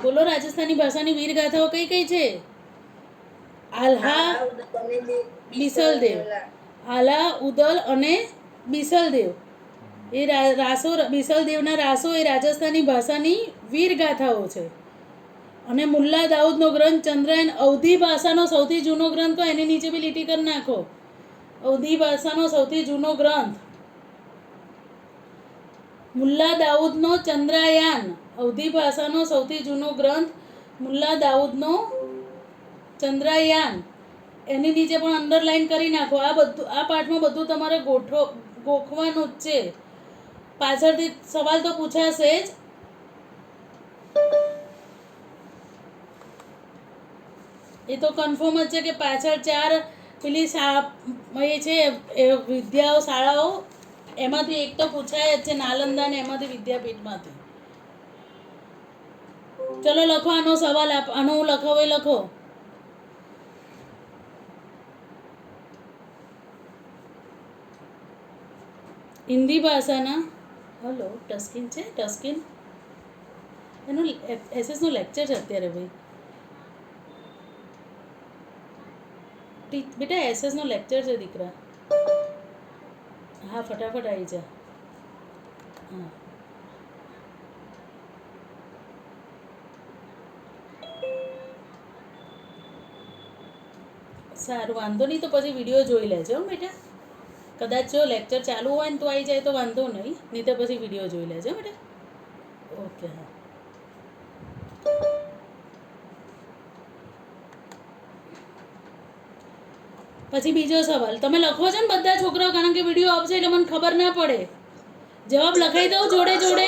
બોલો રાજસ્થાની ભાષાની વીર ગાથાઓ કઈ કઈ છે? આલ્હા, બિસલદેવ, આલા, ઉદલ અને બિસલદેવ. એ રાસો, બિસલદેવના રાસો એ રાજસ્થાની ભાષાની વીર ગાથાઓ છે. અને મુલ્લા દાઉદનો ગ્રંથ ચંદ્રયાન અવધી ભાષાનો સૌથી જૂનો ગ્રંથ તો એની નીચે બી લીટી કરી નાખો. અવધી ભાષાનો સૌથી જૂનો ગ્રંથ મુલ્લા દાઉદનો ચંદ્રયાન, અવધી ભાષાનો સૌથી જૂનો ગ્રંથ મુલ્લા દાઉદનો ચંદ્રયાન. એની નીચે પણ અંડરલાઈન કરી નાખો. આ બધું, આ પાઠમાં બધું તમારે ગોખવાનું જ છે. પાછળથી સવાલ તો પૂછાશે જ. એ તો કન્ફર્મ જ છે કે પાછળ 4 પેલી એ છે વિદ્યાઓ, શાળાઓ, એમાંથી એક તો પૂછાય જ છે, નાલંદા ને એમાંથી વિદ્યાપીઠમાંથી. ચલો લખો આનો સવાલ. આનો હું લખાવો એ લખો. હિન્દી ભાષાના, હલો ટસ્કિન છે, ટસ્કિન એનું એસએસનું લેક્ચર છે અત્યારે ભાઈ. બેટા એસએસનો લેક્ચર છે દીકરા. હા ફટાફટ આવી જા. હા સારું, વાંધો નહીં. તો પછી વિડીયો જોઈ લેજો બેટા. કદાચ જો લેક્ચર ચાલુ હોય ને તો આવી જાય તો વાંધો નહીં તો પછી વિડીયો જોઈ લેજો બેટા. ઓકે હા. પછી બીજો સવાલ તમે લખો છો ને બધા છોકરાઓ, કારણ કે વિડીયો આવશે એટલે મને ખબર ના પડે. જવાબ લખાઈ દઉં જોડે જોડે.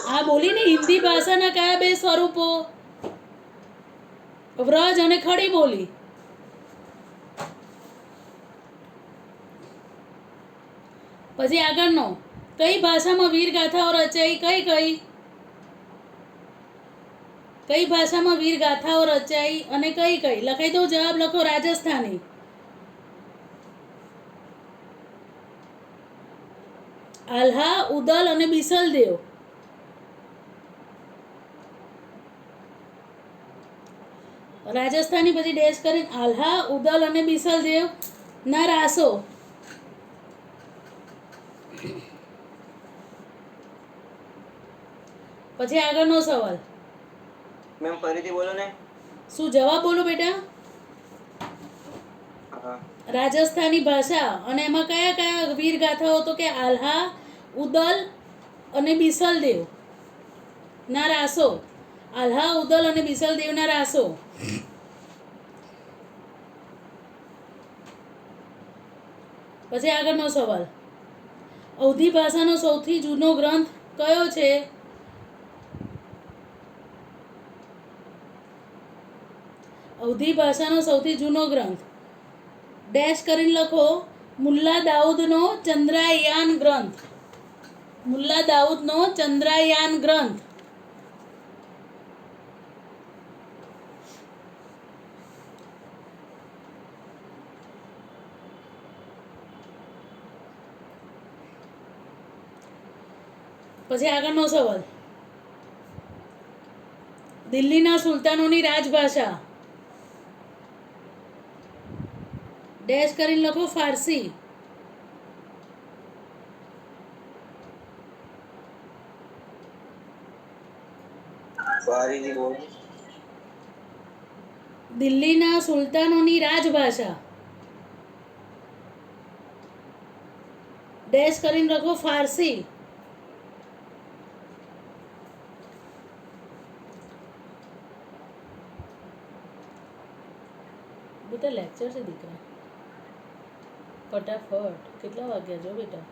હા બોલીને. હિન્દી ભાષાના કયા 2 સ્વરૂપો? વ્રજ અને ખડી બોલી. પછી આગળનો, કઈ ભાષામાં વીર ગાથાઓ રચાઈ? કઈ ભાષામાં વીર ગાથાઓ રચાઈ અને કઈ લખાઈ દો. જવાબ લખો. રાજસ્થાની. આલ્હા, ઉદલ અને બિસલદેવ. રાજસ્થાની. પછી ડેશ કરીને આલ્હા, ઉદલ અને બિસલદેવ ના રાસો. પછી આગળનો સવાલ. મેમ ફરીથી બોલો ને. શું જવાબ બોલો બેટા? રાજસ્થાની ભાષા. અને એમાં કયા કયા વીર ગાથાઓ? તો કે આલ્હા, ઉદલ અને બિસલદેવ ના રાસો. આલ્હા, ઉદલ અને બિસલદેવ ના રાસો. પછી આગળનો સવાલ. અવધી ભાષાનો સૌથી જૂનો ગ્રંથ કયો છે? અવધી ભાષાનો સૌથી જૂનો ગ્રંથ ડેશ કરીને લખો. મુલ્લા દાઉદનો ચંદ્રયાન ગ્રંથ. મુલ્લા દાઉદનો ચંદ્રયાન ગ્રંથ. પછી આગળનો સવાલ. દિલ્હીના સુલતાનોની રાજભાષા. ડેશ કરીને લખો ફારસી. દિલ્હીના સુલતાનોની રાજભાષા. ડેશ કરીને લખો ફારસી. બેટા લેક્ચર છે દીકરા. ફટાફટ. કેટલા વાગ્યા જો બેટા?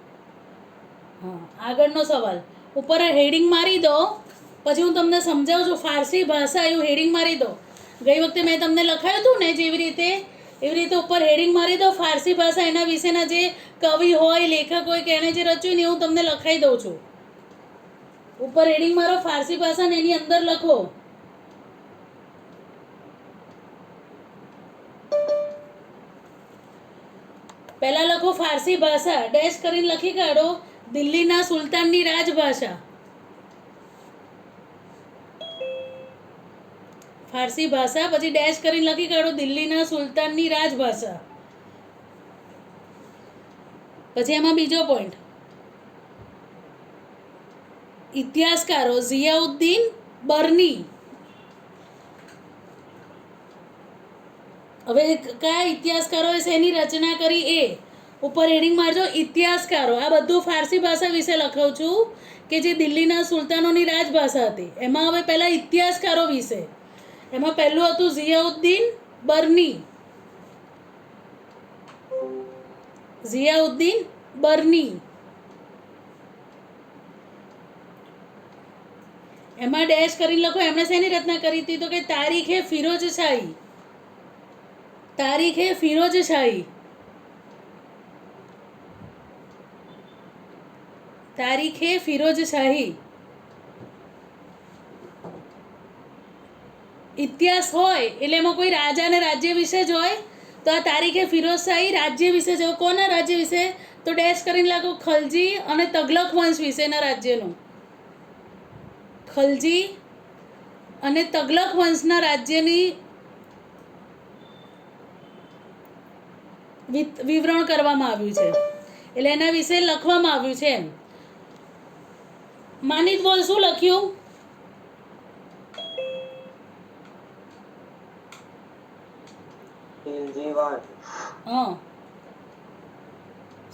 હા આગળનો સવાલ. ઉપર હેડિંગ મારી દો, પછી હું તમને સમજાવું છું. ફારસી ભાષા એવું હેડિંગ મારી દો. ગઈ વખતે મેં તમને લખાયું હતું ને જેવી રીતે, એવી રીતે ઉપર હેડિંગ મારી દો. ફારસી ભાષા, એના વિશેના જે કવિ હોય, લેખક હોય કે એણે જે રચ્યું ને હું તમને લખાઈ દઉં છું. ઉપર હેડિંગ મારો ફારસી ભાષા ને એની અંદર લખો. પહેલા લખો ફારસી ભાષા. ડેશ કરીને લખી કાઢો દિલ્હીના સુલતાનની રાજભાષા. ફારસી ભાષા, પછી ડેશ કરીને લખી કાઢો દિલ્હીના સુલતાનની રાજભાષા. પછી એમાં બીજો પોઈન્ટ, ઇતિહાસકારો ઝિયાઉદ્દીન બર્ની. હવે કયા ઇતિહાસકારોએ શેની રચના કરી એ ઉપર હેડિંગ મારજો, ઇતિહાસકારો. આ બધું ફારસી ભાષા વિશે લખાવું છું કે જે દિલ્હીના સુલતાનોની રાજભાષા હતી. એમાં હવે પહેલાં ઇતિહાસકારો વિશે, એમાં પહેલું હતું ઝિયાઉદ્દીન બર્ની. ઝિયાઉદ્દીન બર્ની. એમાં ડેશ કરીને લખો એમણે શેની રચના કરી હતી, તો કે તારીખે ફિરોજશાહી. તારીખે ફિરોજશાહી. તારીખે ફિરોજશાહી. ઇતિહાસ હોય એટલે એમાં કોઈ રાજા અને રાજ્ય વિશે જ હોય, તો આ તારીખે ફિરોજશાહી રાજ્ય વિશે જ હોય. કોના રાજ્ય વિશે, તો ડેશ કરીને લખો ખલજી અને તગલક વંશ વિશેના રાજ્યનું. ખલજી અને તગલક વંશના રાજ્યની વિવરણ કરવામાં આવ્યું છે, એટલે એના વિશે લખવામાં આવ્યું છે. એમ માનિત બોલ, શું લખ્યું? હા,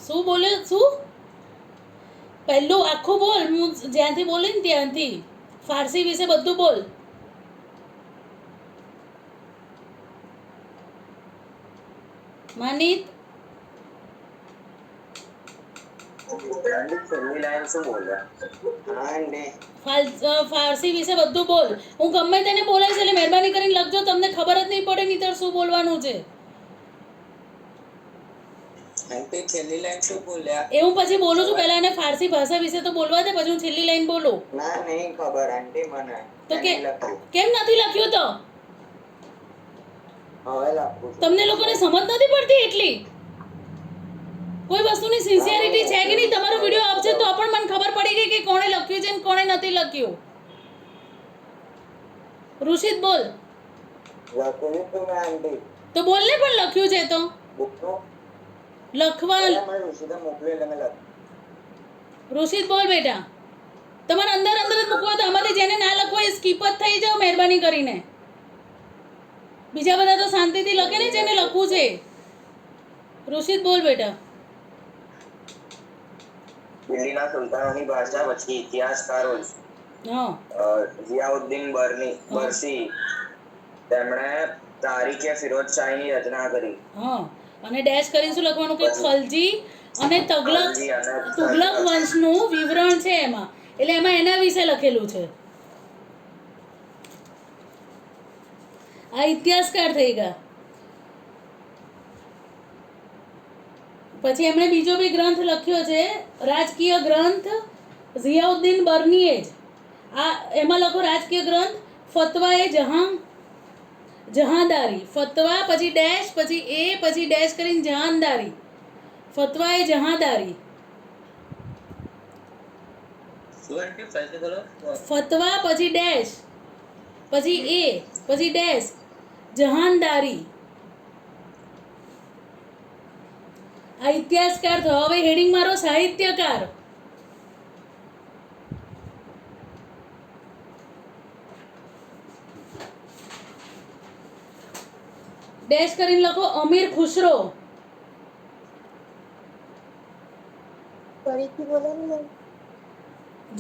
શું બોલ્યો? શું પહેલું આખું બોલ, હું જ્યાંથી બોલી ને ત્યાંથી. ફારસી વિશે બધું બોલ. માનિત ફારસી વિશે બધું બોલ. હું ગમે તેને બોલાઈશ એટલે મહેરબાની કરીને લખજો, તમને ખબર જ નહીં પડે નહીંતર શું બોલવાનું છે એ હું પછી બોલું છું. પહેલા એને ફારસી ભાષા વિશે તો બોલવા દે, પછી હું છેલ્લી લાઈન બોલું. ના નહીં ખબર આંટી મને. તો કેમ નથી લખ્યું? તો હવે લખું છું. તમને લોકોને સમજ નથી પડતી એટલી? કોઈ વસ્તુની સિન્સિયરિટી છે કે નહીં? તમારો વિડીયો આવશે તો પણ મને ખબર પડી ગઈ કે કોણે લખ્યું છે અને કોણે નથી લખ્યું. ઋષિત બોલ. લખું છું મેં આંટી. તો બોલ ને, પણ લખ્યું છે તો લખવા. ઋષિત બોલ બેટા. તમારે અંદર અંદર જ મૂકવા, તો આમાંથી જેને ના લખવું એ સ્કીપ જ થઈ જાઓ મહેરબાની કરીને. બીજા બધા તો શાંતિથી લખે ને જેને લખવું છે. ઋષિત બોલ બેટા. દિલ્હીના સુલતાનોની ભાષા, પછી ઇતિહાસકારો હા, ઝિયાઉદ્દીન બરસી, તેમણે તારીખે ફિરોજશાહીની રચના કરી. હા, અને ડેશ કરીને શું લખવાનું કે ખલજી અને તુગલક વંશનું વિવરણ છે એમાં, એટલે એમાં એના વિશે લખેલું છે. આ ઇતિહાસકાર થઈ ગયા. પછી એમણે બીજો બી ગ્રંથ લખ્યો છે, રાજકીય ગ્રંથ ઝિયાઉદ્દીન બર્નીએ જ. આ એમાં લખો રાજકીય ગ્રંથ ફતવા એ જહાંદારી. ફતવા પછી ડેશ પછી એ પછી ડેશ કરીને જહાંદારી. ફતવા એ જહાંદારી. ફતવા પછી ડેશ પછી એ પછી ડેશ જહાંદારી. આ ઇતિહાસકાર થયો. હવે હેડિંગ મારો સાહિત્યકાર. ડેશ કરીને લખો અમીર ખુશરો.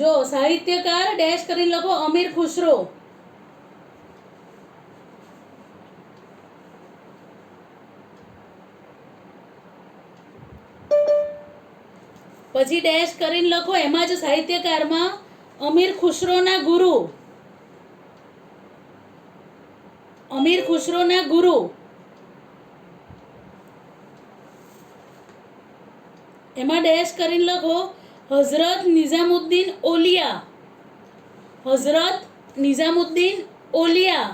જો સાહિત્યકાર ડેશ કરીને લખો અમીર ખુશરો. પછી ડેશ કરીને લખો એમાં જ સાહિત્યકારમાં અમીર ખુશરોના ગુરુ. અમીર ખુશરોના ગુરુ. એમાં ડેશ કરીને લખો હઝરત નિઝામુદ્દીન ઓલિયા. હઝરત નિઝામુદ્દીન ઓલિયા.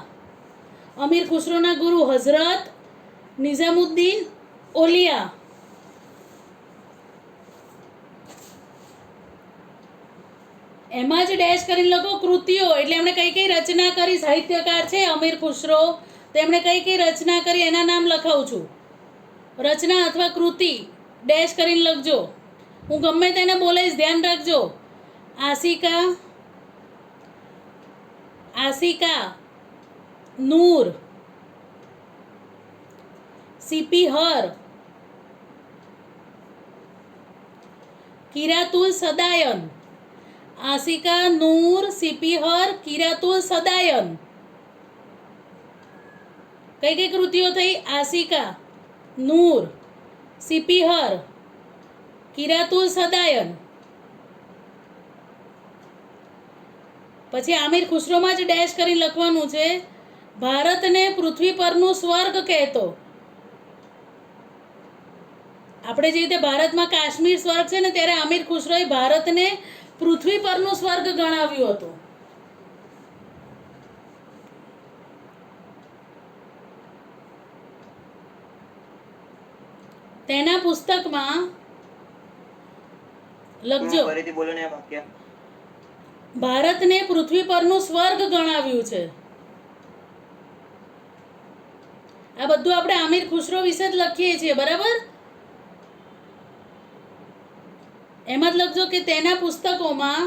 અમીર ખુશરોના ગુરુ હઝરત નિઝામુદ્દીન ઓલિયા. એમાં જ ડેશ કરીને લખો કૃતિઓ, એટલે એમણે કઈ કઈ રચના કરી. સાહિત્યકાર છે અમીર ખુશરો, તો એમણે કઈ કઈ રચના કરી એના નામ લખાવું છું. રચના અથવા કૃતિ ડેશ કરીને લખજો. હું ગમે તેને બોલાઈશ, ધ્યાન રાખજો. આશિકા, આશિકા, નૂર, સીપી હર, કિરાતુલ સદાયન. આશિકા, નૂર, સિપીહર, કિરાતુલ સદાયન. કઈ કઈ કૃતિઓ થઈ? આશિકા, નૂર, સિપીહર, કિરાતુલ સદાયન. પછી આમિર ખુશરોમાં જ ડેશ કરી લખવાનું છે ભારતને પૃથ્વી પરનું સ્વર્ગ કહેતો. આપણે જે રીતે ભારતમાં કાશ્મીર સ્વર્ગ છે ને, ત્યારે આમિર ખુશરોએ ભારતને પૃથ્વી પરનું સ્વર્ગ ગણાવ્યું હતું. તેના પુસ્તકમાં લખજો, ફરીથી બોલો ને આ વાક્ય. ભારતને પૃથ્વી પરનું સ્વર્ગ ગણાવ્યું છે. આ બધું આપણે આમિર ખુશરો વિશે જ લખીએ છીએ, બરાબર? એમાં જ લખજો કે તેના પુસ્તકોમાં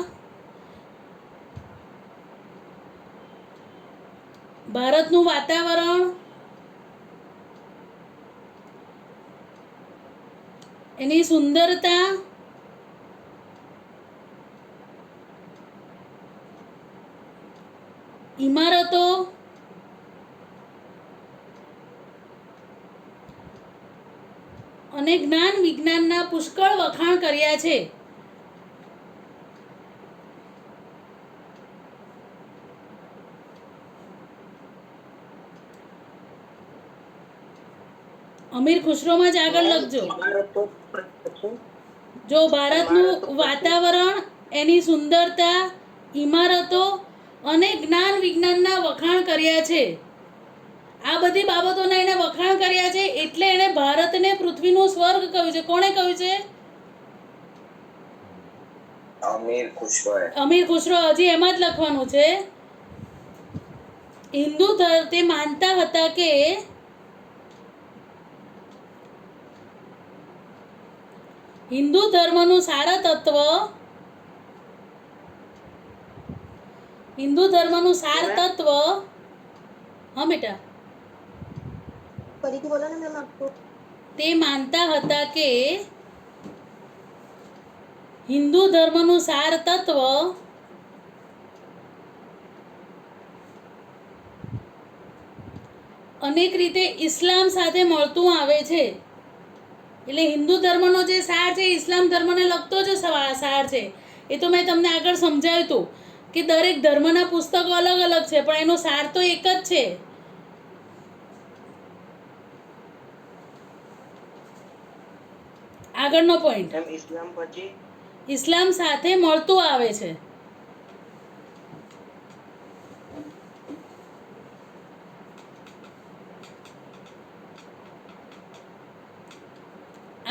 ભારતનું વાતાવરણ, એની સુંદરતા, ઇમારતો, અને જ્ઞાન વિજ્ઞાનના પુષ્કળ વખાણ કર્યા છે. અમીર ખુશરોમાં જ આગળ લખજો. જો ભારતનું વાતાવરણ, એની સુંદરતા, ઇમારતો અને જ્ઞાન વિજ્ઞાનના વખાણ કર્યા છે. આ બધી બાબતોના એને વખાણ કર્યા છે, એટલે એને ભારતને પૃથ્વીનું સ્વર્ગ કહ્યું છે. કોણે કહ્યું છે? અમીર ખુશરોએ. અમીર ખુશરો. હજી એમાં જ લખવાનું છે હિન્દુ તે માનતા હતા કે હિન્દુ ધર્મનું સારા તત્વ, હિન્દુ ધર્મનું સાર તત્વ, હા બેટા, ફરીથી બોલો ને મેમ આપકો. તે માનતા હતા કે હિન્દુ ધર્મનું સાર તત્વ અનેક રીતે ઇસ્લામ સાથે મળતું આવે છે. એટલે હિન્દુ ધર્મનો જે સાર છે, ઇસ્લામ ધર્મને લગતો જ સાર છે. એ તો મેં તમને આગળ સમજાવ્યું હતું કે દરેક ધર્મના પુસ્તકો અલગ અલગ છે, પણ એનો સાર તો એક જ છે. આગળનો પોઈન્ટ, ઇસ્લામ પછી ઇસ્લામ સાથે મળતું આવે છે.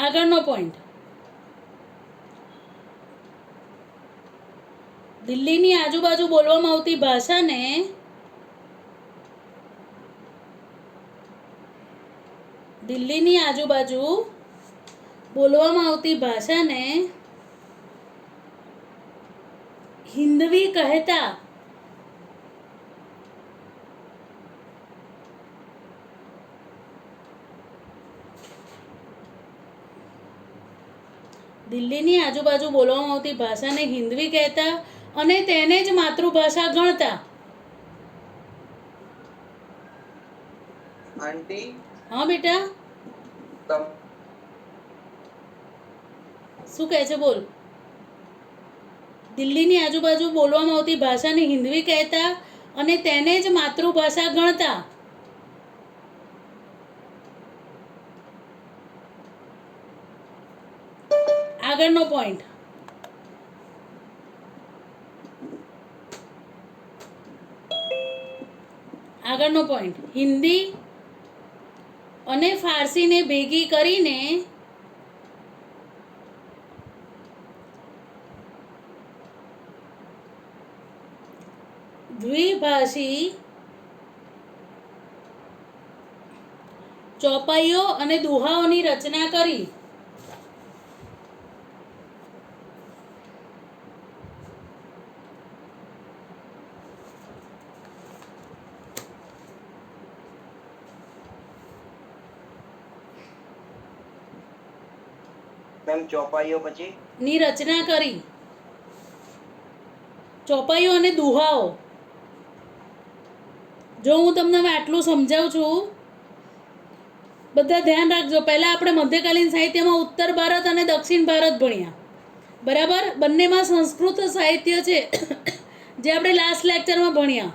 આગળનો પોઈન્ટ, દિલ્હીની આજુબાજુ બોલવામાં આવતી ભાષાને દિલ્હીની આજુબાજુ બોલવામાં આવતી ભાષાને હિન્દવી કહેતા. દિલ્હીની આજુબાજુ બોલવામાં આવતી ભાષાને હિન્દવી કહેતા અને તેને જ માતૃભાષા ગણતા. આંટી, હા બેટા, શું કહે છે? બોલ. દિલ્હીની આજુબાજુ બોલવામાં આવતી ભાષાને હિન્દવી કહેતા અને તેને જ માતૃભાષા ગણતા. આગળનો પોઈન્ટ, આગળનો પોઈન્ટ, હિન્દી અને ફારસીને ભેગી કરીને દ્વિભાષી ચોપાઈઓ અને દુહાઓની રચના કરી. મેમ ચોપાઈઓ પછી ની રચના કરી. ચોપાઈઓ અને દુહાઓ. જો હું તમને હવે આટલું સમજાવું છું, બધા ધ્યાન રાખજો. પહેલાં આપણે મધ્યકાલીન સાહિત્યમાં ઉત્તર ભારત અને દક્ષિણ ભારત ભણ્યા, બરાબર. બંનેમાં સંસ્કૃત સાહિત્ય છે જે આપણે લાસ્ટ લેક્ચરમાં ભણ્યા.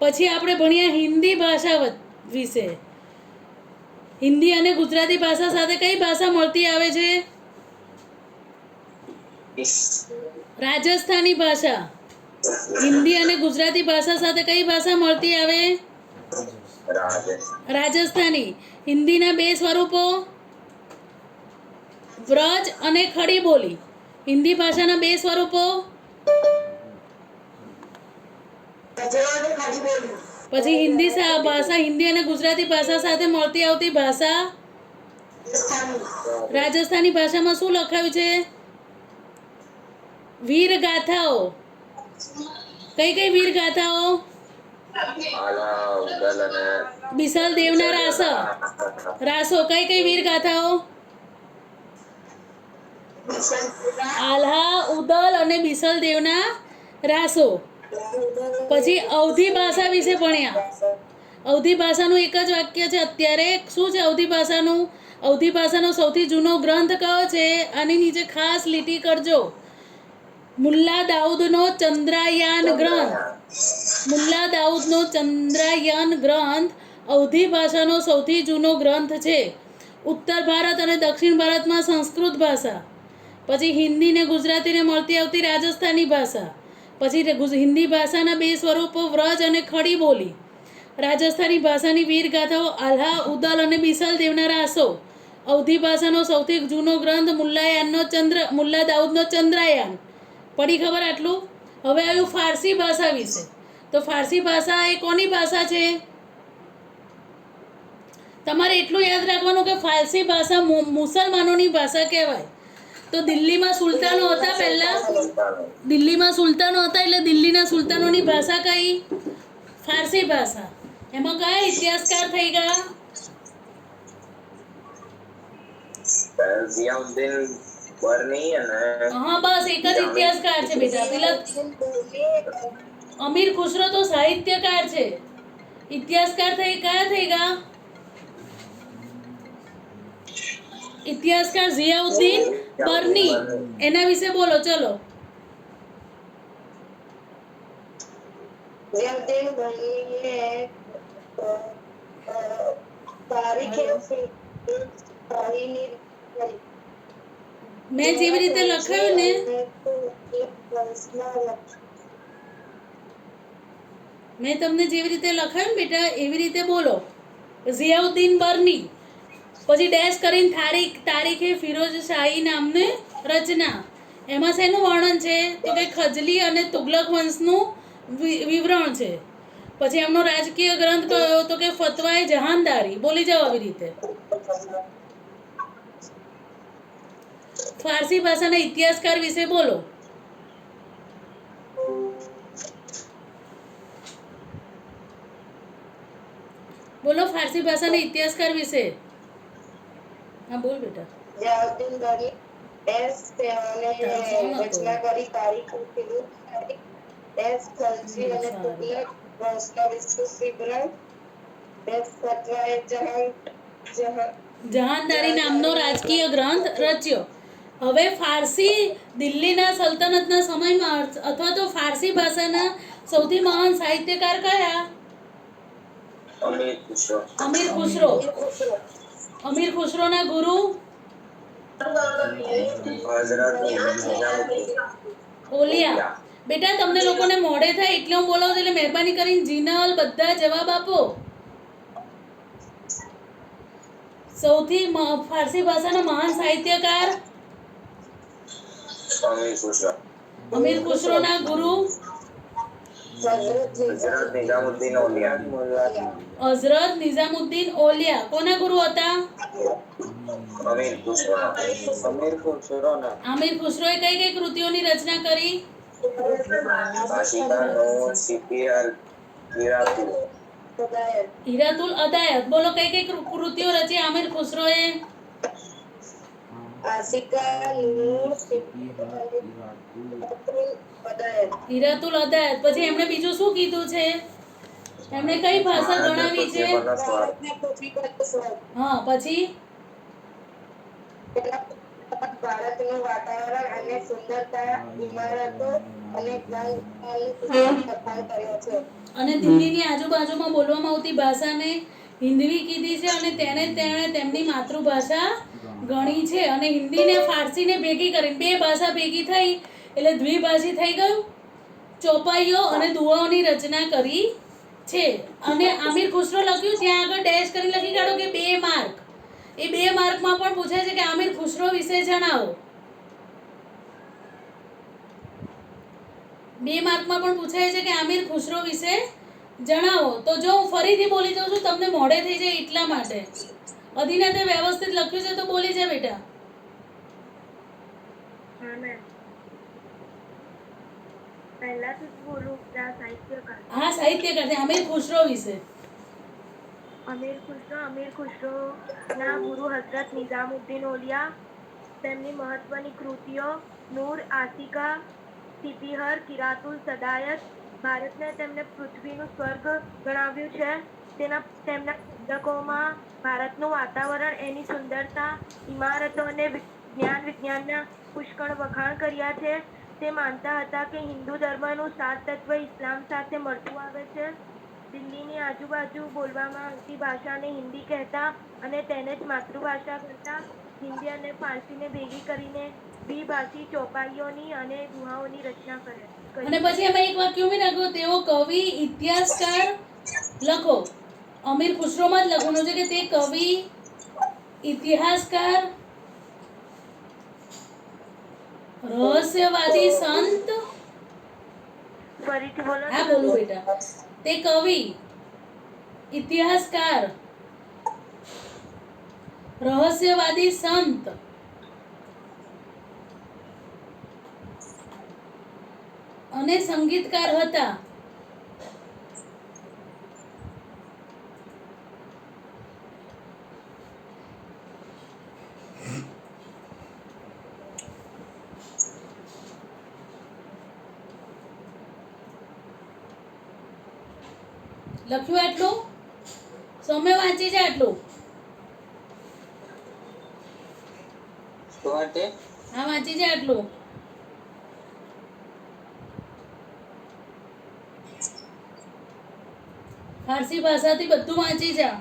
પછી આપણે ભણ્યા હિન્દી ભાષા વિશે. હિન્દી અને ગુજરાતી ભાષા સાથે કઈ ભાષા મળતી આવે છે? રાજસ્થાની ભાષા. હિન્દી અને ગુજરાતી ભાષા સાથે કઈ ભાષા મળતી આવે? રાજસ્થાની. હિન્દીના બે સ્વરૂપો વ્રજ અને ખડી બોલી. હિન્દી ભાષાના બે સ્વરૂપો. પછી હિન્દી ભાષા હિન્દી અને ગુજરાતી ભાષા સાથે મળતી આવતી ભાષા રાજસ્થાની ભાષામાં શું લખાયું છે? વીર ગાથાઓ. કઈ કઈ વીર ગાથાઓ? બિસલ દેવના રાસો. કઈ કઈ વીર ગાથાઓ? આલ્હા, ઉદલ અને બિસલ દેવના રાસો. પછી અવધી ભાષા વિશે ભણ્યા. અવધી ભાષાનું એક જ વાક્ય છે અત્યારે. શું છે અવધી ભાષાનું? અવધી ભાષાનો સૌથી જૂનો ગ્રંથ કયો છે? આની નીચે ખાસ લીટી કરજો. મુલ્લા દાઉદનો ચંદ્રાયન ગ્રંથ. મુલ્લા દાઉદનો ચંદ્રાયન ગ્રંથ અવધી ભાષાનો સૌથી જૂનો ગ્રંથ છે. ઉત્તર ભારત અને દક્ષિણ ભારતમાં સંસ્કૃત ભાષા. પછી હિન્દી ને ગુજરાતીને મળતી આવતી રાજસ્થાની ભાષા. પછી હિન્દી ભાષાના બે સ્વરૂપો વ્રજ અને ખડી બોલી. રાજસ્થાની ભાષાની વીર ગાથાઓ આલ્હા, ઉદલ અને બિસલ દેવના રાસો. અવધી ભાષાનો સૌથી જૂનો ગ્રંથ મુલ્લા દાઉદનો ચંદ્રાયન. પડી ખબર આટલું? હવે આવ્યું ફારસી ભાષા વિશે. તો ફારસી ભાષા એ કોની ભાષા છે? તમારે એટલું યાદ રાખવાનું કે ફારસી ભાષા મુસલમાનોની ભાષા કહેવાય. તો દિલ્હીમાં સુલતાનો હતા પહેલા. દિલ્હીમાં સુલતાનો હતા એટલે દિલ્હીના સુલતાનોની ભાષા કઈ? ફારસી ભાષા. એમાં કયા ઇતિહાસકાર થઈ ગયા? હા, બસ એક જ ઇતિહાસકાર છે બેટા. પેલા અમીર ખુસરો તો સાહિત્યકાર છે. ઇતિહાસકાર કયા થઈ ગયા? ઇતિહાસકાર ઝિયાઉદ્દીન બર્ની. એના વિશે બોલો ચલો. ઝિયાઉદ્દીન બર્નીએ મેં જેવી રીતે લખાયું ને મેં તમને જેવી રીતે લખાયું બેટા એવી રીતે બોલો. ઝિયાઉદ્દીન બર્ની. પછી ડેશ કરીને તારીખે ફિરોજ શાહી નામની રચના. એમાં શેનું વર્ણન છે? તો કે ખજલી અને તુગલક વંશનું વિવરણ છે. પછી એમનો રાજકીય ગ્રંથ કયો? તો કે ફતવાએ જહાનદારી. બોલી જાઓ આવી રીતે. ફારસી ભાષાના ઇતિહાસકાર વિશે બોલો. બોલો ફારસી ભાષાના ઇતિહાસકાર વિશે. હા બોલ બેટા. ઝિયાઉદ્દીન બર્ની રચના કરી તારીખ ખલજી અને તુગલક વંશના વિસ્તૃત વિવરણ. ફતવાએ જહાનદારી નામનો રાજકીય ગ્રંથ રચ્યો. હવે ફારસી દિલ્હીના સલ્તનતના સમયમાં અથવા તો ફારસી ભાષાના સૌથી મહાન સાહિત્યકાર કયા? અમીર ખુસરો. અમીર ખુસરોના ગુરુ ઓલિયા. બેટા તમને લોકોને મોડે થાય એટલે હું બોલાવું એટલે મહેરબાની કરીને જીનલ બધા જવાબ આપો. સૌથી ફારસી ભાષાના મહાન સાહિત્યકાર અમીર ખુસરોના ગુરુ હઝરત हजरत निजामुद्दीन औलिया, હઝરત નિઝામુદ્દીન ઓલિયા કોના ગુરુ હતા? अमीर खुसरो, આમિર ખુસરોએ કઈ કઈ કૃતિઓની રચના કરી? आशिका नूर, सिपियर, हीरातुल, હદાયત હીરાતુલ અદાયત. બોલો કઈ કઈ કૃતિઓ રચી આમિર ખુસરોએ? આશિકા નૂર હદાયત હીરાતુલ અદાયત. પછી એમણે બીજું શું કીધું છે? એમણે કઈ ભાષા ગણાવી છે? ભારતને પૃથ્વી પર સ્વર્ગ હા, પછી ભારતનું વાતાવરણ અને સુંદરતા ઇમારતો અને જ્ઞાન વખાણ કર્યો છે અને દિલ્હીની આજુબાજુમાં બોલવામાં આવતી ભાષાને હિન્દવી કીધી છે અને તેણે તેમની માતૃભાષા ગણી છે. અને હિન્દી ને ફારસીને ભેગી કરીને બે ભાષા ભેગી થઈ એટલે દ્વિભાષી થઈ ગયું. ચોપાઈઓ અને દુઆઓની રચના કરી છે. અને આમિર ખુસરો લખ્યું ત્યાં આગળ ડેશ કરીને લખી કાઢો કે 2 માર્ક. એ 2 માર્કમાં પણ પૂછે છે કે આમિર ખુસરો વિશે જણાવો. 2 માર્કમાં પણ પૂછાય છે કે આમિર ખુસરો વિશે જણાવો. તો જો હું ફરીથી બોલી જાઉં છું તમને મોડે થઈ જાય એટલા માટે. અદિના તે વ્યવસ્થિત લખ્યું છે તો બોલી જા બેટા. પહેલા તો બોલું સાહિત્યકાર હા, સાહિત્યકાર છે આમિર ખુસરો વિશે. અમીર ખુસરો ના ગુરુ હઝરત નિઝામુદ્દીન ઓલિયા. તેમની મહત્વની કૃતિઓ નૂર, આશિકા, સિપિહર, કિરાતુલ સદાયત. ભારતને તેમને પૃથ્વીનું સ્વર્ગ ગણાવ્યું છે. તેમના પુસ્તકોમાં ભારતનું વાતાવરણ, એની સુંદરતા, ઇમારતો અને વિજ્ઞાનના પુષ્કળ વખાણ કર્યા છે. તે માનતા હતા કે હિન્દુ ધર્મનું 7 તત્વ ઇસ્લામ સાથે મળતું આવે છે. દિલ્હીની આજુબાજુ બોલવામાં આવતી ભાષાને હિન્દી કહેતા અને તેને જ માતૃભાષા કરતા. હિન્દી અને ફારસીને ભેગી કરીને દ્વિભાષી ચોપાઈઓની અને દુહાઓની રચના કરી. અને પછી એમાં એક વાક્ય ઉમેરી નાખો, તેઓ કવિ, ઇતિહાસકાર લખો. અમીર ખુસરોમાં જ લખવાનું છે કે તે કવિ, ઇતિહાસકાર, રહસ્યવાદી, સંત. ફરીથી બોલો. હા બોલું બેટા. તે કવિ, ઇતિહાસકાર, રહસ્યવાદી, સંત અને સંગીતકાર હતા. લખ્યું આટલું? સૌમ્ય વાંચી છે આટલું? હા, વાંચી છે આટલું? ફારસી ભાષાથી બધું વાંચી જા.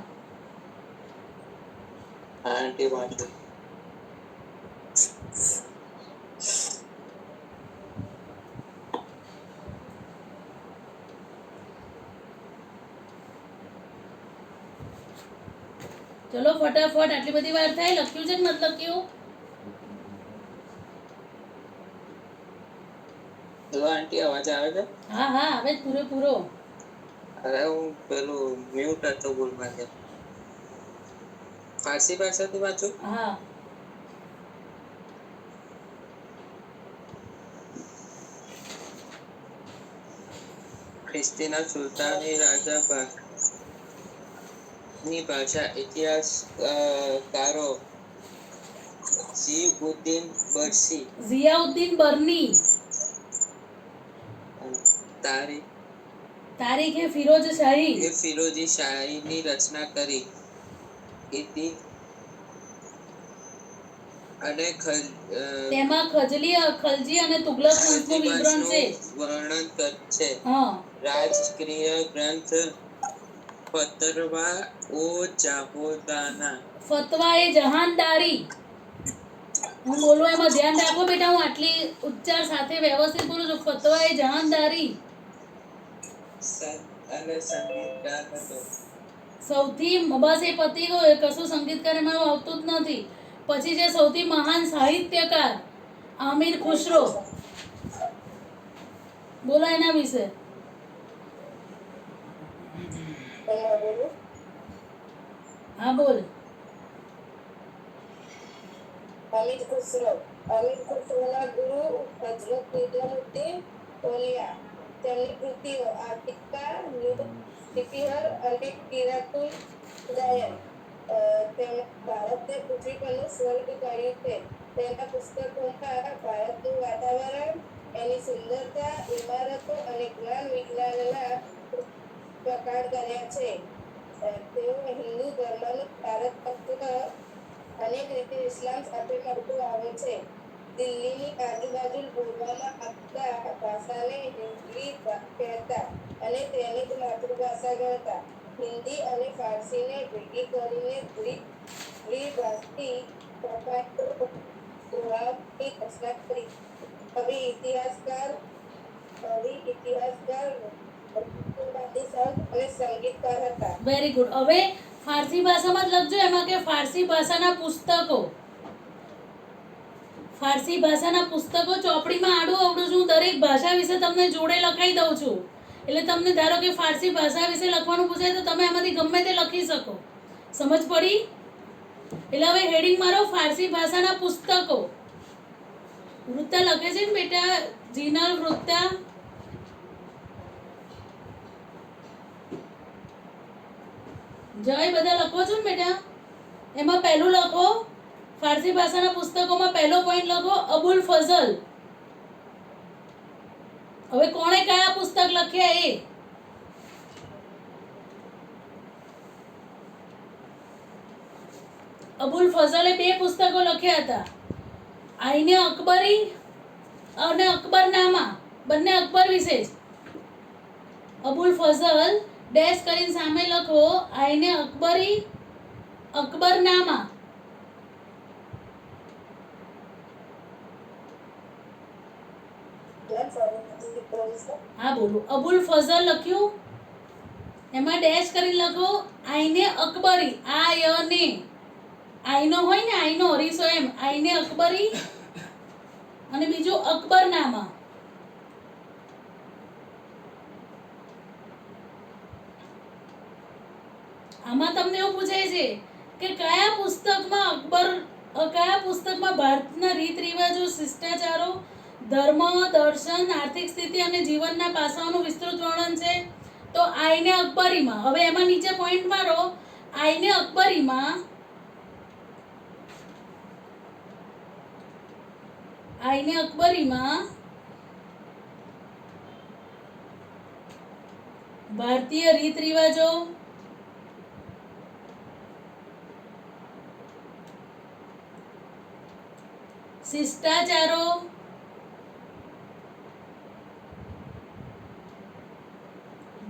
ચલો ફટાફટ. આટલી બધી વાર થાય? લખ્યું છે કે નથી લખ્યું? આંટી અવાજ આવે છે? હા હા, આવે જ પૂરેપૂરો. અરે હું પેલું મ્યુટ હતો ભૂલમાં કે. ફારસી ભાષાથી વાંચું? હા. ખ્રિસ્તીના સુલતાની રાજા ની ભાષા ઇતિહાસકારો ઝિયાઉદ્દીન બર્ની. તારીખ હે ફિરોજ શાહીની રચના કરી. અને તેમાં ખલજી અને તુગલક વંશનું વિવરણ છે. વર્ણન છે. હા. રાજકીય ગ્રંથ ફતવા એ જહાનદારી. હું બોલું એમાં ધ્યાન રાખો બેટા. હું આટલી ઉચ્ચાર સાથે વ્યવસ્થિત બોલું છું. ફતવા એ જહાનદારી. અને સંગીતકાર હતો. સૌથી બસ એ પતી ગયો. કશું સંગીતકાર એમાં આવતું જ નથી. પછી જે સૌથી મહાન સાહિત્યકાર આમિર ખુસરો. બોલો એના વિશે. એમાં બોલું હા બોલ. અમીર ખુસરોના ગુરુ હજરત નિઝામુદ્દીન ઓલિયા તેમની કૃતિઓ આતિકા સિપિહર અને કિરાતુલ ઉદાયન તેમણે ભારતને પૃથ્વી પરનું સ્વર્ગ કહ્યું છે. તેના પુસ્તકોમાં ભારતનું વાતાવરણ, એની સુંદરતા, ઇમારતો અને જ્ઞાન વિજ્ઞાનના પ્રકાર કર્યા છે. તેઓ હિન્દુ ધર્મનું ભારત તત્વ અનેક રીતે ઇસ્લામ સાથે મળતું આવે છે. દિલ્હીની આજુબાજુ બોલવામાં આવતા ભાષાને હિન્દી કહેતા અને તેની જ માતૃભાષા ગણતા. હિન્દી અને ફારસીને ભેગી કરીને દ્વિભાષી પ્રભાવની રચના કરી. કવિ ઇતિહાસકાર રઘુકુલવાદી સંત અને સંગીતકાર હતા. Very good. હવે ફારસી ભાષામાં જ લખજો, એમાં કે ફારસી ભાષાના પુસ્તકો. ફારસી ભાષાના પુસ્તકો ચોપડીમાં આડું અવડું છું, દરેક ભાષા વિશે તમને જોડે લખાઈ દઉં છું. એટલે તમને ધારો કે ફારસી ભાષા વિશે લખવાનું પૂછાય તો તમે આમાંથી ગમે તે લખી શકો. સમજ પડી? એટલે હવે હેડિંગ મારો ફારસી ભાષાના પુસ્તકો. વૃત્તા લખે છે ને બેટા, જીનલ વૃત્તા. જય બધા લખો છો ને બેટા? એમાં પહેલું લખો, ફારસી ભાષાના પુસ્તકોમાં પહેલો પોઈન્ટ લખો અબુલ ફઝલ. હવે કોણે કયા પુસ્તક લખ્યા એ અબુલ ફઝલે 2 પુસ્તકો લખ્યા હતા, આઈને અકબરી અને અકબરનામા. બંને અકબર વિશે જ. અબુલ ફઝલ ડેશ કરીને સામે લખો આઈને અકબરી, અકબરનામા. હા બોલો. અબુલ ફઝલ લખ્યું, એમાં ડેશ કરીને લખો આઈને અકબરી. આયને આઈનો હોય ને, આઈનો હરીસો એમ, આઈને અકબરી અને બીજું અકબરનામા. આમાં તમને એવું પૂછાય છે કે કયા પુસ્તકમાં ભારતના રીત રિવાજો, શિષ્ટાચારો, ધર્મ, દર્શન, આર્થિક સ્થિતિ અને જીવનના પાસાઓનું વિસ્તૃત વર્ણન છે? તો આઈને અકબરીમાં. હવે એમાં નીચે પોઈન્ટ મારો, આઈને અકબરીમાં ભારતીય રીત રિવાજો, શિષ્ટાચારો,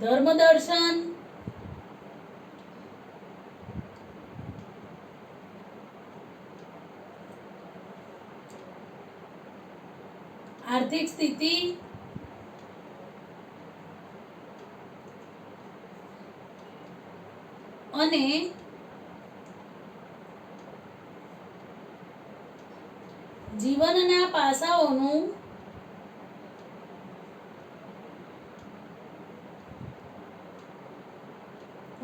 ધર્મ દર્શન, આર્થિક સ્થિતિ અને જીવનના પાસાઓનું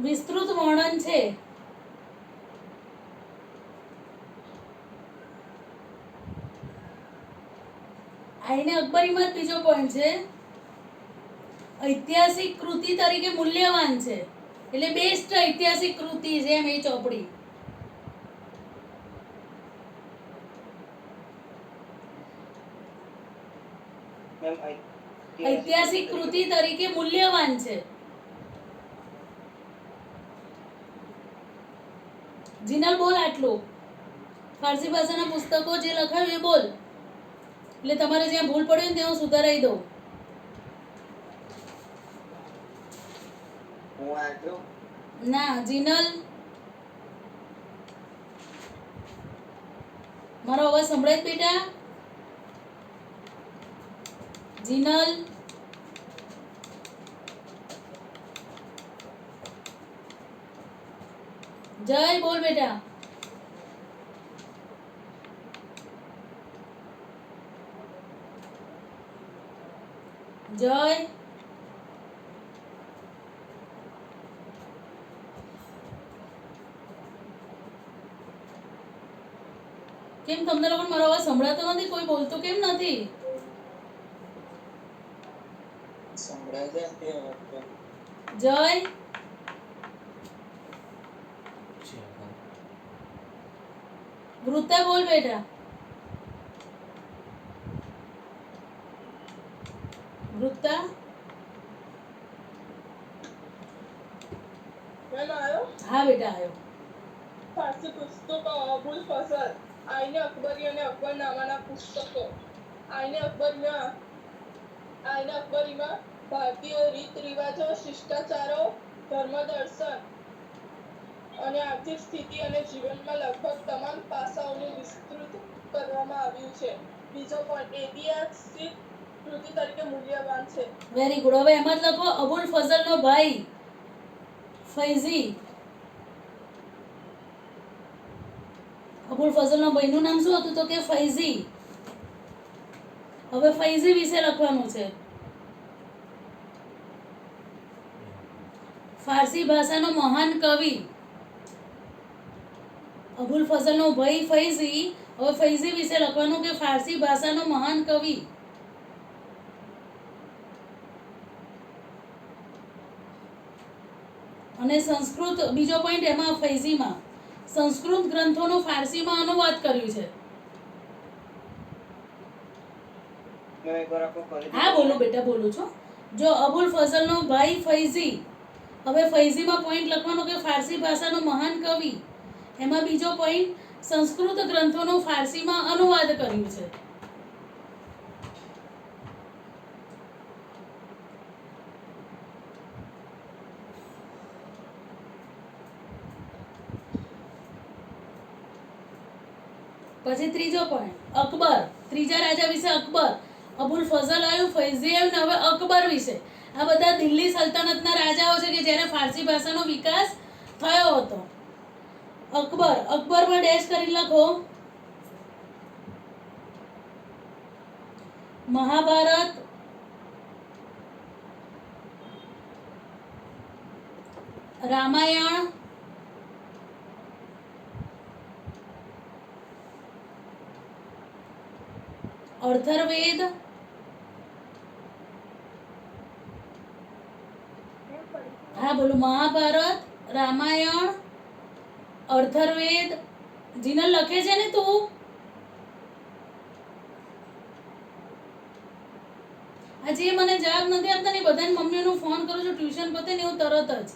વિસ્તૃત વર્ણન છે. આઈને અકબરીમાં જ બીજો પોઈન્ટ છે, ઐતિહાસિક કૃતિ તરીકે મૂલ્યવાન છે. એટલે બેસ્ટ ઐતિહાસિક કૃતિ છે એમ એ ચોપડી. ઐતિહાસિક કૃતિ તરીકે મૂલ્યવાન છે. જીનલ બોલ આટલું. ફારસી ભાષાના પુસ્તકો જે લખાયું એ બોલ, એટલે તમારે જ્યાં ભૂલ પડી ને ત્યાં હું સુધારાઈ દઉં. હું આટલો ના જીનલ, મારો અવાજ સંભળાય બેટા? જીનલ, જય બોલ બેટા. જય કેમ તમને લોકોને મારો અવાજ સંભળાતો નથી? કોઈ બોલતું કેમ નથી? સંભળાય છે ને જય વૃત્તા બોલ બેટા. વૃત્તા મેમ આવ્યો હા બેટા આવ્યો. ફારસી પુસ્તકો અબુલ ફઝલ આઈને અકબરી અને અકબરનામાના પુસ્તકો આઈને અકબરીમાં ભારતીય રીત રિવાજો શિષ્ટાચારો ધર્મ દર્શન અને આર્થિક સ્થિતિ અને જીવનમાં લગભગ તમામ પાસાઓનું વિસ્તૃત કરવામાં આવ્યું છે. બીજો પોઈન્ટ ઐતિહાસિક કૃતિ તરીકે મૂલ્યવાન છે. Very good. હવે એમાં જ લખો અબુલ ફઝલનો ભાઈ ફૈઝી. અબુલ ફઝલનો ભાઈનું નામ શું હતું? તો કે ફૈઝી. હવે ફૈઝી વિશે લખવાનું છે. ફારસી ભાષાનો મહાન કવિ અબુલ ફઝલનો ભાઈ ફૈઝી. હવે ફૈઝી વિશે લખવાનું કે ફારસી ભાષાનો મહાન કવિ. અને સંસ્કૃત, બીજો પોઈન્ટ એમાં ફૈઝીમાં સંસ્કૃત ગ્રંથોનો ફારસીમાં અનુવાદ કર્યું છે. મેં એકવાર આખું કરી હા બોલું બેટા, બોલું છું. જો અબુલ ફઝલનો ભાઈ ફૈઝી. હવે ફૈઝીમાં પોઈન્ટ લખવાનો કે ફારસી ભાષાનો મહાન કવિ. એમાં બીજો પોઈન્ટ સંસ્કૃત ગ્રંથોનો ફારસીમાં અનુવાદ કર્યું છે. પછી ત્રીજો પોઈન્ટ અકબર. ત્રીજા રાજા વિશે અકબર. અબુલ ફઝલ આવ્યું, ફૈઝી આવ્યું, ને હવે અકબર વિશે. આ બધા દિલ્હી સલ્તનતના રાજાઓ છે કે જ્યારે ફારસી ભાષાનો વિકાસ થયો હતો. અકબર. અકબરમાં ડેશ કરી લખો મહાભારત, રામાયણ, અર્થરવેદ, હા બોલું, મહાભારત, રામાયણ, અર્થરવેદ. જીનલ લખે છે ને તું? આજે મને જવાબ નથી આપતા ને બધાની મમ્મીઓનું ફોન કરું છું, ટ્યુશન પતે ને હું તરત જ.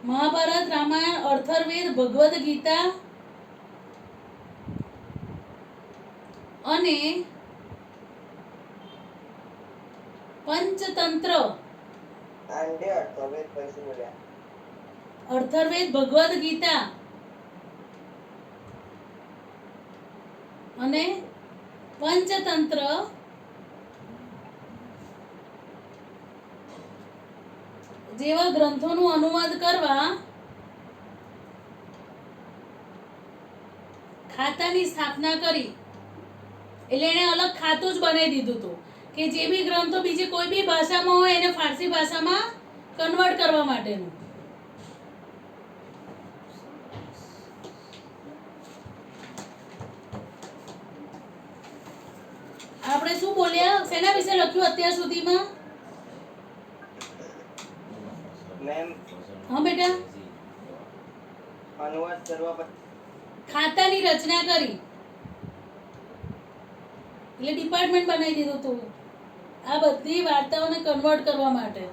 મહાભારત, રામાયણ, અર્થરવેદ, ભગવદ ગીતા અને પંચતંત્ર. આંડે અર્થવેદ પછી બોલ્યા. અર્થરવેદ, ભગવદ ગીતા અને પંચતંત્ર જેવા ગ્રંથોનું અનુવાદ કરવા ખાતાની સ્થાપના કરી. એટલે એણે અલગ ખાતું જ બનાવી દીધું હતું કે જે બી ગ્રંથો બીજી કોઈ બી ભાષામાં હોય એને ફારસી ભાષામાં કન્વર્ટ કરવા માટેનું. આપણે શું બોલ્યા? શેના વિશે લખ્યું અત્યાર સુધીમાં? મેમ હા બેટા, અનુવાદ કરવા ખાતાની રચના કરી. એટલે ડિપાર્ટમેન્ટ બનાવી દીધું હતું આ બધી વાર્તાઓને કન્વર્ટ કરવા માટે.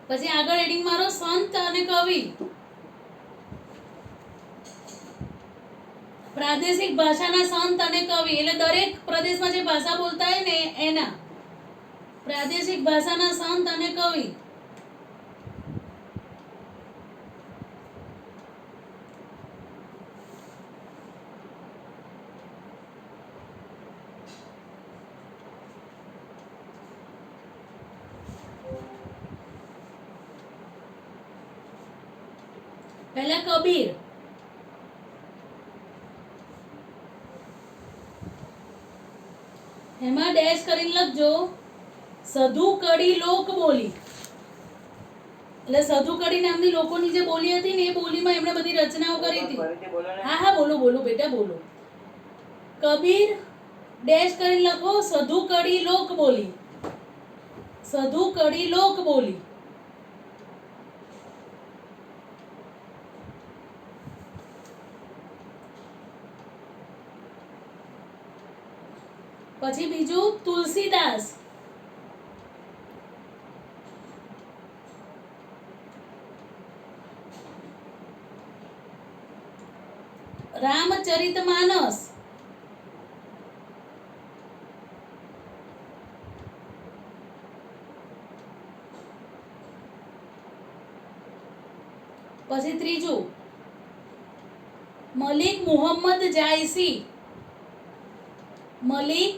પછી આગળ હેડિંગ મારો સંત અને કવિ. પ્રાદેશિક ભાષાના સંત અને કવિ એટલે દરેક પ્રદેશમાં જે ભાષા બોલતા હોય ને એના પ્રાદેશિક ભાષાના સંત અને કવિ. પહેલા કબીર, એમાં ડેશ કરીને લખજો સધુ કડી લોક બોલી. એટલે સધુ કડી નામની લોકોની જે બોલી હતી ને એ બોલીમાં એમણે બધી રચનાઓ કરી હતી. હા હા બોલો બોલો બેટા બોલો. કબીર ડેશ કરીને લખો સધુ કડી લોક બોલી. સધુ કડી લોક બોલી. પછી બીજું તુલસીદાસ. રામચરિતમાનસ. પછી ત્રીજું મલિક મુહમ્મદ જાયસી. મલિક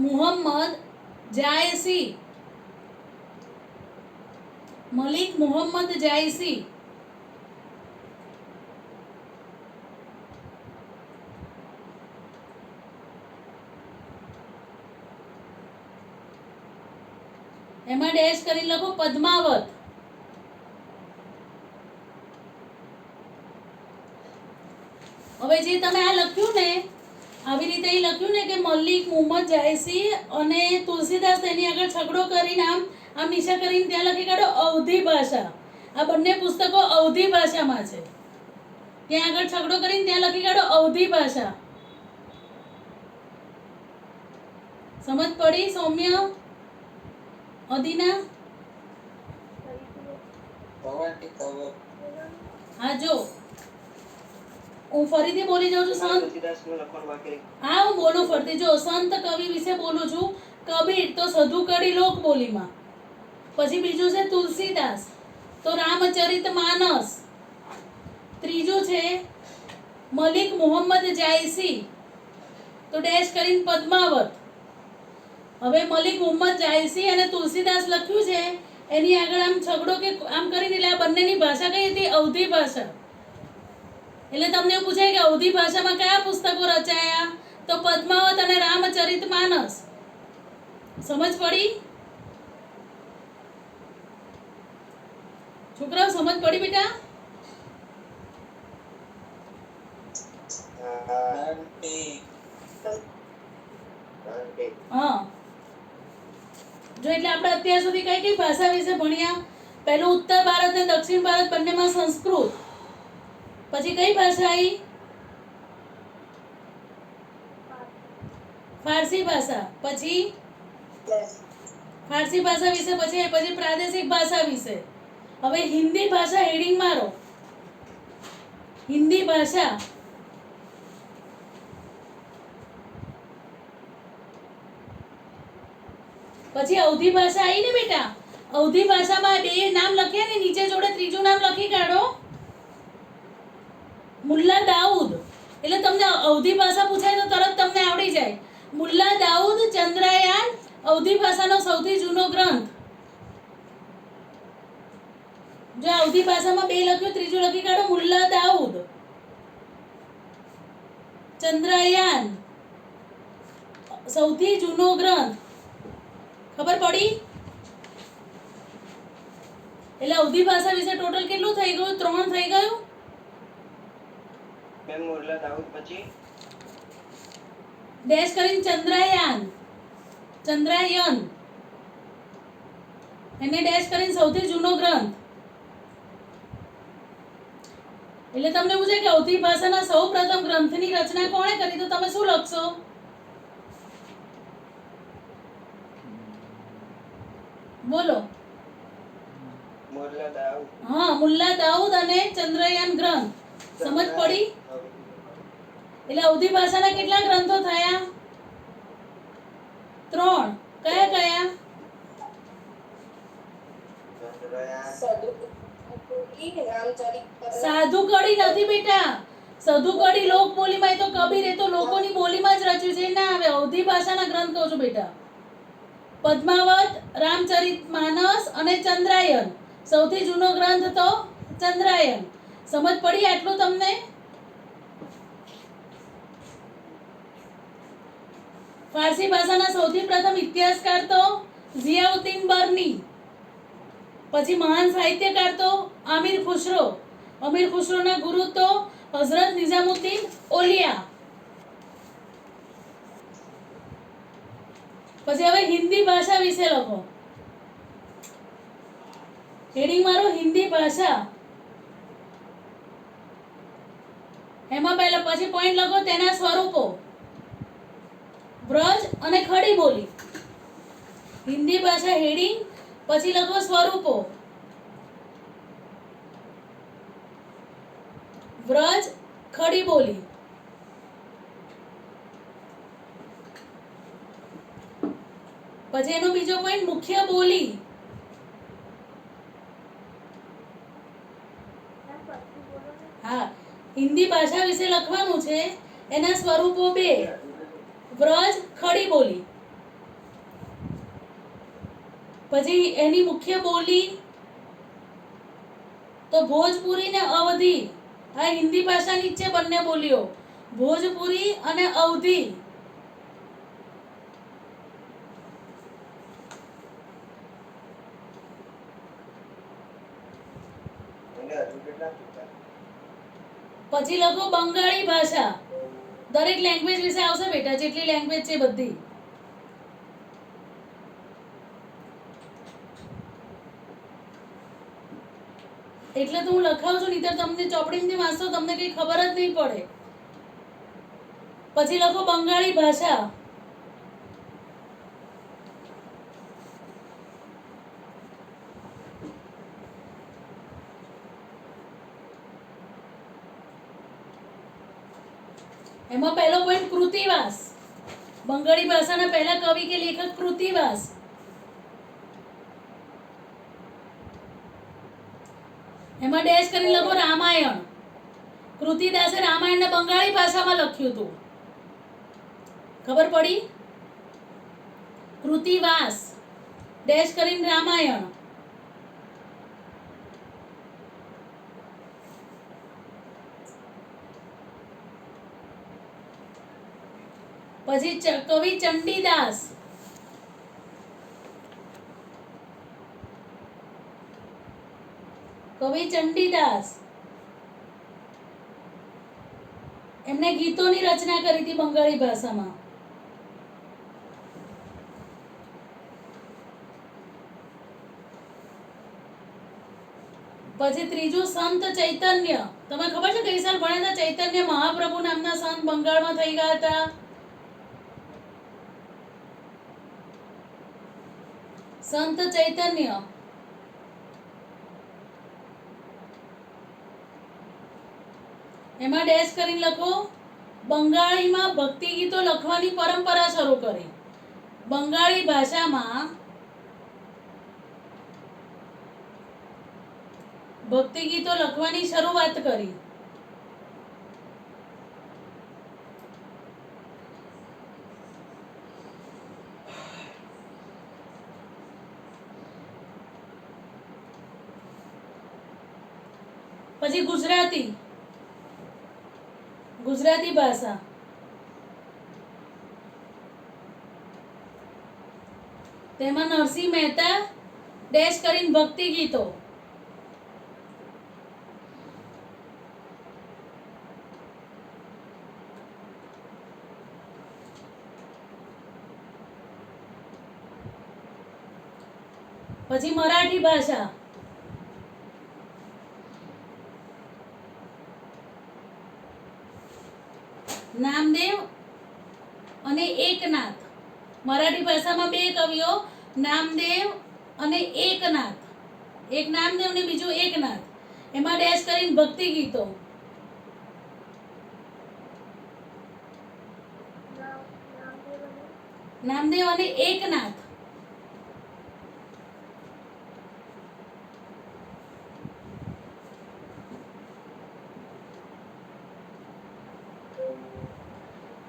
મુહમ્મદ જાયસી. મલિક મુહમ્મદ જાયસી. એમાં ડેશ કરી લખો પદ્માવત. હવે જે તમે આ લખ્યું ને આવી રીતે અહીં લખ્યું ને કે મલિક મુહમ્મદ જાયસી અને તુલસીદાસ તેની આગળ છગડો કરીને આમ નિશા કરીને ત્યાં લખી કાઢો અવધી ભાષા. આ બંને પુસ્તકો અવધી ભાષામાં છે. ત્યાં આગળ છગડો કરીને ત્યાં લખી કાઢો અવધી ભાષા. સમજ પડી સૌમ્ય? અદિના? હા જો હું ફરીથી બોલી જાઉં છું. સંત, હા હું બોલું ફરતી. જો સંત કવિ વિશે બોલું છું. કબીર તો સધુ કડી લોક બોલીમાં. પછી બીજું છે તુલસીદાસ તો રામચરિતમાનસ. ત્રીજું છે મલિક મુહમ્મદ જાયસી તો ડેશ કરીને પદ્માવત. હવે મલિક મુહમ્મદ જાયસી અને તુલસીદાસ લખ્યું છે એની આગળ આમ છગડો કે આમ કરીને એટલે આ બંનેની ભાષા કઈ હતી? અવધી ભાષા. એટલે તમને એવું પૂછાય કે અવધી ભાષામાં કયા પુસ્તકો રચાયા? તો પદ્માવત અને રામચરિતમાનસ. સમજ પડી છોકરાઓ? સમજ પડી બેટા? હા જો એટલે આપણે અત્યાર સુધી કઈ કઈ ભાષા વિશે ભણ્યા? પહેલું ઉત્તર ભારત અને દક્ષિણ ભારત બંનેમાં સંસ્કૃત. પછી કઈ ભાષા આવી? ફારસી ભાષા. પછી ફારસી ભાષા વિશે પછી પ્રાદેશિક ભાષા વિશે. હવે હિન્દી ભાષા હેડિંગ મારો. હિન્દી ભાષા. પછી અવધી ભાષા આવી ને બેટા. અવધી ભાષામાં બે નામ લખ્યા ને નીચે જોડે ત્રીજું નામ લખી કાઢો મુલ્લા દાઉદ. એટલે તમને અવધી ભાષા પૂછાય તો તરત તમને આવડી જાય. મુલ્લા દાઉદ ચંદ્રયાન અવધી ભાષાનો સૌથી જૂનો ગ્રંથ. જો અવધી ભાષામાં બે લખ્યું ત્રીજું લખી કાઢો મુલ્લા દાઉદ ચંદ્રયાન સૌથી જૂનો ગ્રંથ. ખબર પડી? એટલે અવધી ભાષા વિશે ટોટલ કેટલું થઈ ગયું? 3 થઈ ગયું. ડેશ કરીને ચંદ્રયાન. ચંદ્રયાન એને ડેશ કરીને સૌથી જૂનો ગ્રંથ. એટલે તમને પૂછે કે અવધી ભાષાના સૌ પ્રથમ ગ્રંથની રચના કોણે કરી? તો તમે શું લખશો? બોલો. હા મુલ્લા દાઉદ અને ચંદ્રયાન ગ્રંથ. સમજ પડી? એટલે અવધી ભાષાના કેટલા ગ્રંથો થયા? 3. કયા કયા? સાધુ કડી નથી બેટા. સાધુ કડી લોક બોલીમાં. એ તો કબીર, એ તો લોકોની બોલીમાં જ રચ્યું છે. ના આવે અવધી ભાષાના ગ્રંથ કહું છું બેટા. પદ્માવત, રામચરિતમાનસ અને ચંદ્રાયન. સૌથી જૂનો ગ્રંથ તો ચંદ્રાયન. સમજ પડી આટલું તમને? ફારસી ભાષાના સૌથી પ્રથમ ઇતિહાસકાર તો ઝિયાઉદ્દીન બર્ની, પછી મહાન સાહિત્યકાર તો અમીર ખુશરો. અમીર ખુશરોના ગુરુ તો હઝરત નિઝામુદ્દીન ઓલિયા. પછી હવે હિન્દી ભાષા વિશે લખો. હેડિંગ મારો હિન્દી ભાષા. એમાં પહેલા પછી પોઈન્ટ લખો તેના સ્વરૂપો. વ્રજ અને ખડી બોલી. હિન્દી ભાષા હેડિંગ, પછી લખો સ્વરૂપો. વ્રજ, ખડી બોલી. પછી એનો બીજો પોઈન્ટ મુખ્ય બોલી. હા, હિન્દી ભાષા વિશે લખવાનું છે. એના સ્વરૂપો 2: વ્રજ, ખડી બોલી. પછી એની મુખ્ય બોલી તો ભોજપુરી ને અવધી. આ હિન્દી ભાષાની જ છે બંને બોલીઓ, ભોજપુરી અને અવધી. પછી લખો બંગાળી ભાષા. દરેક લેંગ્વેજ વિશે આવશે બેટા, જેટલી લેંગ્વેજ છે બધી. એટલે તો હું લખાવું છું, નહીંતર તમને ચોપડીમાંથી વાંચતો તમને કઈ ખબર જ નહીં પડે. પછી લખો બંગાળી ભાષા. એમાં પહેલો પોઈન્ટ કૃતિવાસ. બંગાળી ભાષાના પહેલા કવિ કે લેખક કૃતિવાસ. એમાં ડેશ કરીને લખો રામાયણ. કૃતિદાસે રામાયણને બંગાળી ભાષામાં લખ્યું હતું. ખબર પડી? કૃતિવાસ ડેશ કરીને રામાયણ. પછી કવિ ચંડીદાસ. કવિ ચંડીદાસ એમને ગીતોની રચના કરી હતી બંગાળી ભાષામાં. પછી ત્રીજું સંત ચૈતન્ય. તમે ખબર છે કઈ સાલ ભણ્યા હતા? ચૈતન્ય મહાપ્રભુ નામના સંત બંગાળમાં થઈ ગયા હતા. સંત ચૈતન્ય. એમાં ડેશ કરીને લખો બંગાળીમાં ભક્તિ ગીતો લખવાની પરંપરા શરૂ કરી. બંગાળી ભાષામાં ભક્તિ ગીતો લખવાની શરૂઆત કરી. પછી ગુજરાતી. ગુજરાતી ભાષા. તેમાં નરસિંહ મહેતા ડેશ કરીને ભક્તિ ગીતો. પછી મરાઠી ભાષા. નામદેવ અને એકનાથ. મરાઠી ભાષામાં 2 કવિઓ, નામદેવ અને એકનાથ. એક નામદેવ ને બીજું એકનાથ. એમાં ડેશ કરીને ભક્તિ ગીતો. નામદેવ અને એકનાથ.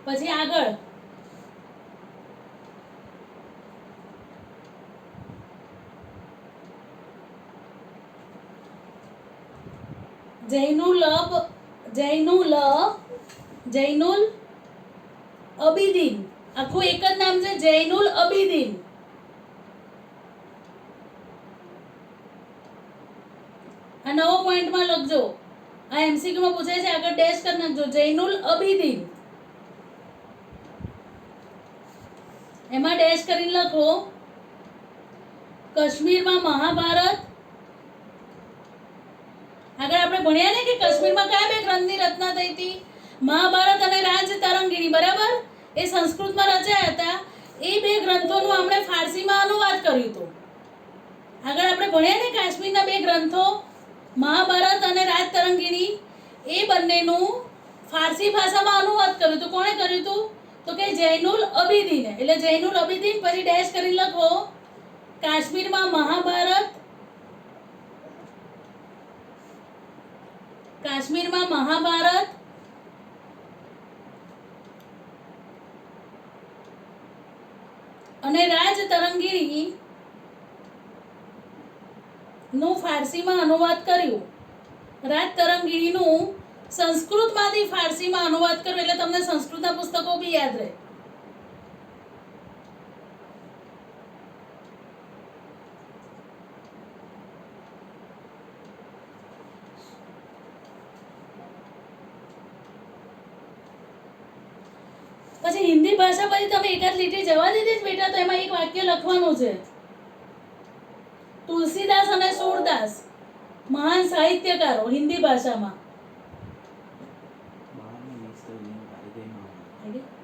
પછી આગળ જૈનુલ અબીદીન, આખું એક જ નામ છે, જૈનુલ અબીદીન. આ નવો પોઈન્ટમાં લખજો, આ MCQ માં પૂછાય છે, આગળ ડેશ કરી નાખજો, જૈનુલ અબીદીન. એમાં ડેશ કરીને લખો કાશ્મીરમાં મહાભારત. આગળ આપણે ભણ્યા ને કે કાશ્મીરમાં કયા બે ગ્રંથની રચના થઈ હતી? મહાભારત અને રાજતરંગીણી, બરાબર? એ સંસ્કૃતમાં રચાયા હતા. એ બે ગ્રંથોનું આપણે ફારસીમાં અનુવાદ કર્યું હતું. આગળ આપણે ભણ્યા ને કાશ્મીરના બે ગ્રંથો મહાભારત અને રાજતરંગીણી, એ બંનેનું ફારસી ભાષામાં અનુવાદ કર્યું હતું. કોણે કર્યું હતું? તો કે જૈનુલ અબીદીને. એટલે જૈનુલ અબીદીન પછી ડેશ કરી લખો કાશ્મીરમાં મહાભારત અને રાજતરંગીણી નું ફારસીમાં અનુવાદ કર્યું. રાજતરંગીણીનું સંસ્કૃતમાંથી ફારસીમાં અનુવાદ કર્યો, એટલે તમને સંસ્કૃતના પુસ્તકો બી યાદ રહે. પછી હિન્દી ભાષા પછી તમે એકાદ લીટી જવા દીધી જ બેટા, તો એમાં એક વાક્ય લખવાનું છે. તુલસીદાસ અને સૂરદાસ મહાન સાહિત્યકારો હિન્દી ભાષામાં.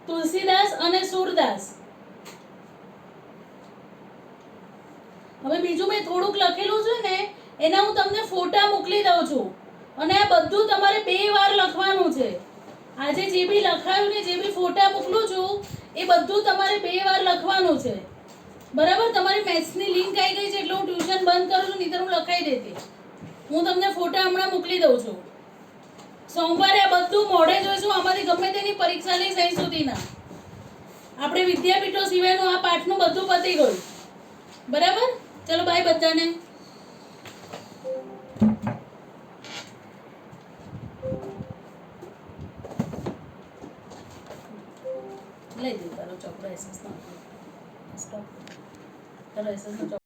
તુલસીદાસ અને સૂરદાસ. હવે બીજું મેં થોડુંક લખેલું છે ને, એના હું તમને ફોટા મોકલી દઉં છું, અને આ બધું તમારે 2 વાર લખવાનું છે. આજે જે બી લખાયું ને, જે બી ફોટા મોકલું છું, એ બધું તમારે 2 વાર લખવાનું છે, બરાબર? તમારી મેથ્સની લિંક આવી ગઈ છે એટલે હું ટ્યુશન બંધ કરું છું, નહીંતર હું લખાઈ દેતી. હું તમને ફોટા હમણાં મોકલી દઉં છું. સોમવારે આ બધું મોડે જોઈશું. આમાંથી ગમે તેની પરીક્ષા લઈ સહી સુધીના આપણે વિદ્યાપીઠો સિવાયનું આ પાઠનું બધું પતી ગયું, બરાબર? ચલો બાય બધાને. લઈ દઉં તારો ચોપડો SS નો. તારો SS નો